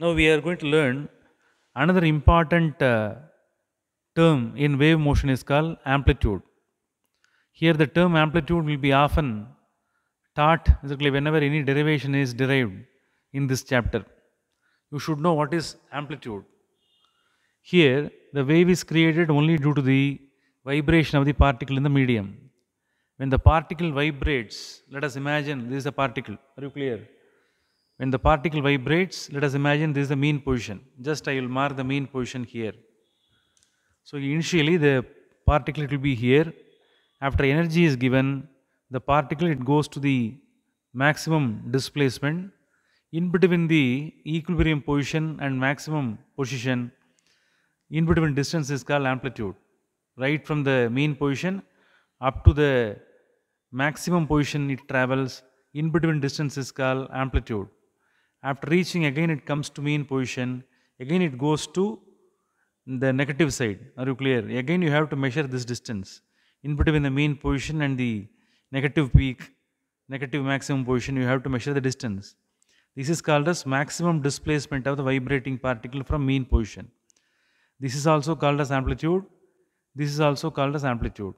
Now we are going to learn another important term in wave motion is called amplitude. Here the term amplitude will be often taught exactly whenever any derivation is derived in this chapter. You should know what is amplitude. Here the wave is created only due to the vibration of the particle in the medium. When the particle vibrates, let us imagine this is a particle. Are you clear? When the particle vibrates, let us imagine this is the mean position. Just I will mark the mean position here. So initially the particle it will be here. After energy is given, the particle it goes to the maximum displacement. In between the equilibrium position and maximum position, in between distance is called amplitude. Right from the mean position up to the maximum position it travels, in between distance is called amplitude. After reaching again it comes to mean position, again it goes to the negative side. Are you clear? Again you have to measure this distance in between the mean position and the negative peak, negative maximum position. You have to measure the distance. This is called as maximum displacement of the vibrating particle from mean position. This is also called as amplitude. This is also called as amplitude.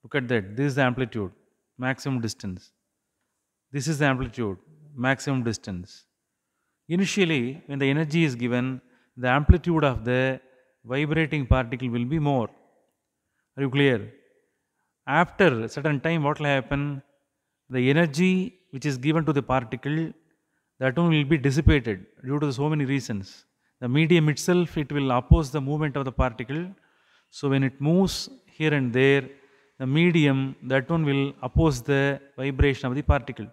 Look at that. This is the amplitude, maximum distance. This is the amplitude, maximum distance. Initially, when the energy is given, the amplitude of the vibrating particle will be more. Are you clear? After a certain time, what will happen? The energy which is given to the particle, that one will be dissipated due to so many reasons. The medium itself, it will oppose the movement of the particle. So when it moves here and there, the medium, that one will oppose the vibration of the particle.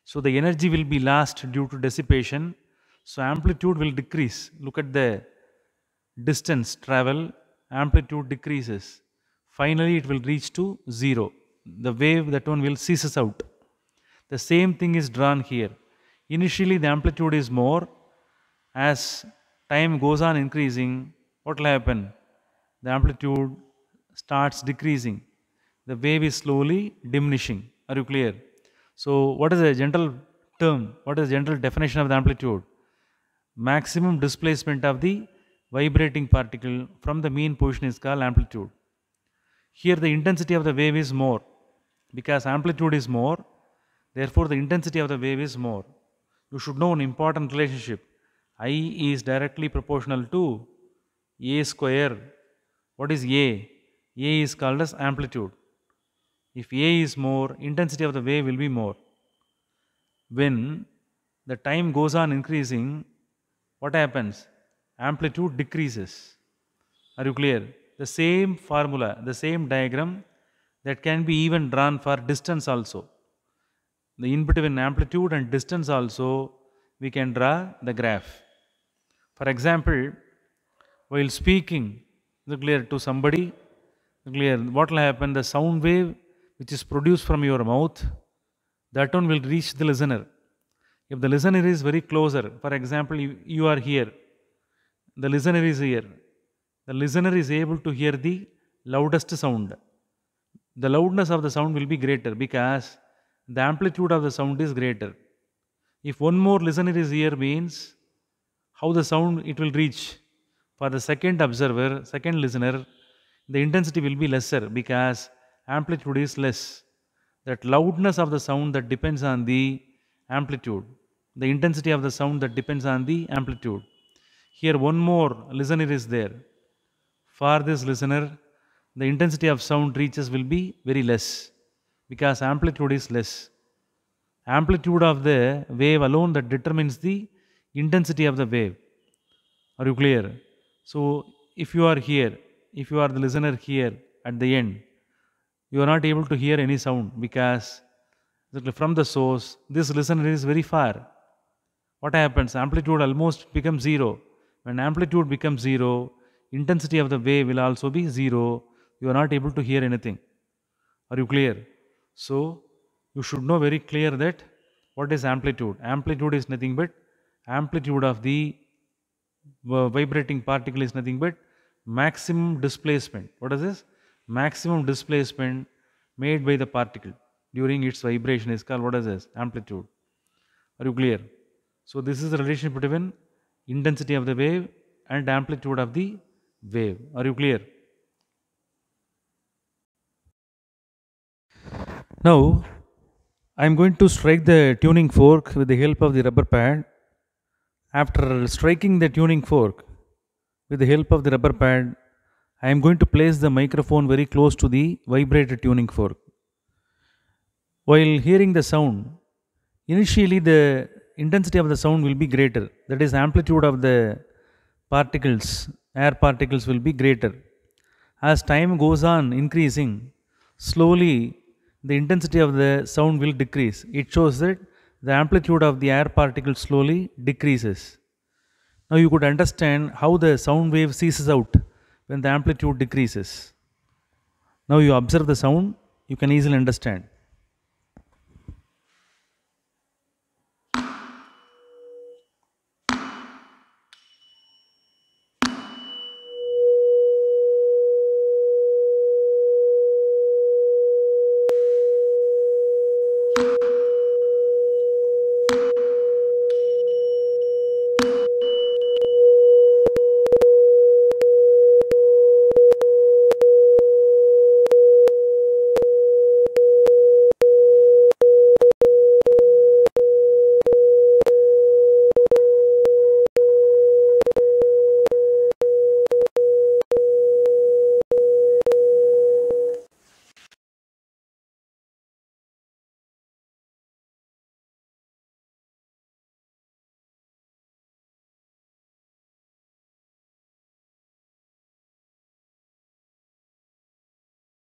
So the energy will be lost due to dissipation. So amplitude will decrease. Look at the distance travel, amplitude decreases. Finally, it will reach to zero. The wave, that one will ceases out. The same thing is drawn here. Initially, the amplitude is more. As time goes on increasing, what will happen? The amplitude starts decreasing. The wave is slowly diminishing. Are you clear? So, what is the general term? What is the general definition of the amplitude? Maximum displacement of the vibrating particle from the mean position is called amplitude. Here the intensity of the wave is more because amplitude is more, therefore the intensity of the wave is more. You should know an important relationship. I is directly proportional to A square. What is A? A is called as amplitude. If A is more, intensity of the wave will be more. When the time goes on increasing, what happens? Amplitude decreases. Are you clear? The same formula, the same diagram that can be even drawn for distance also. The in between amplitude and distance also we can draw the graph. For example, while speaking clear to somebody, clear what will happen? The sound wave which is produced from your mouth, that one will reach the listener. If the listener is very closer, for example, you are here, the listener is here. The listener is able to hear the loudest sound. The loudness of the sound will be greater because the amplitude of the sound is greater. If one more listener is here means how the sound it will reach. For the second observer, second listener, the intensity will be lesser because amplitude is less. That loudness of the sound that depends on the amplitude. The intensity of the sound that depends on the amplitude. Here one more listener is there. For this listener, the intensity of sound reaches will be very less because amplitude is less. Amplitude of the wave alone that determines the intensity of the wave. Are you clear? So if you are here, if you are the listener here at the end, you are not able to hear any sound because from the source, this listener is very far. What happens? Amplitude almost becomes zero. When amplitude becomes zero, intensity of the wave will also be zero. You are not able to hear anything. Are you clear? So, you should know very clear that what is amplitude. Amplitude is nothing but amplitude of the vibrating particle is nothing but maximum displacement. What is this? Maximum displacement made by the particle during its vibration is called what is this? Amplitude. Are you clear? So this is the relationship between intensity of the wave and amplitude of the wave. Are you clear? Now, I am going to strike the tuning fork with the help of the rubber pad. After striking the tuning fork with the help of the rubber pad, I am going to place the microphone very close to the vibrator tuning fork. While hearing the sound, initially the intensity of the sound will be greater. That is, amplitude of the particles, air particles will be greater. As time goes on increasing, slowly the intensity of the sound will decrease. It shows that the amplitude of the air particles slowly decreases. Now you could understand how the sound wave ceases out when the amplitude decreases. Now you observe the sound, you can easily understand.